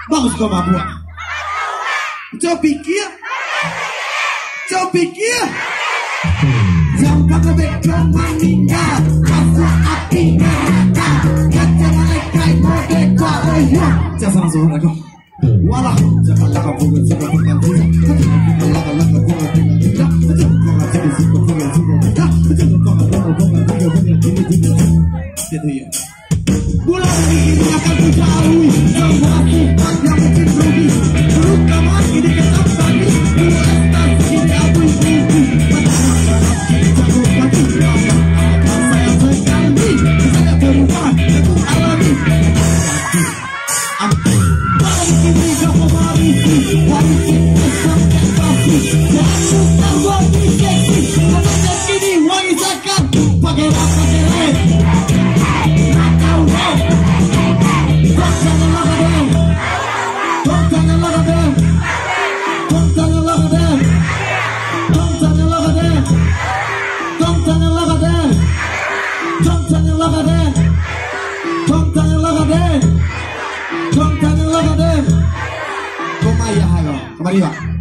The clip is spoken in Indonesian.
Bagus kau mabuk. Coba pikir. Jangan lebih kau meninggal. Masuk api neraka. Kacau malaikat mode kau. Jangan langsung lagi. Walah, jangan lakukan bukan suka bukan tidak. Jangan lakukan bukan tidak. Jangan jadi suka bukan tidak. Jangan gitu ya. Bulan ini akan kujauhi semua sifat yang mungkin rugi. Terutama ini ketambah di bulan ini aku ibu. Jago pagi akan saya sekali. Saya berubah aku alami. Balik ini gak mewarisi. Warisi besar yang pasti. bukan wangi seksi, rambutnya kini wangi zakat. Pakai rap, pakai rap, nakal rap. Kok jangan laga dem, kok jangan laga dem, kok jangan laga dem, kok jangan laga dem, kok jangan laga dem, kok jangan laga dem, kok jangan laga dem, kok jangan laga dem. Kok maya halo, kembali pak.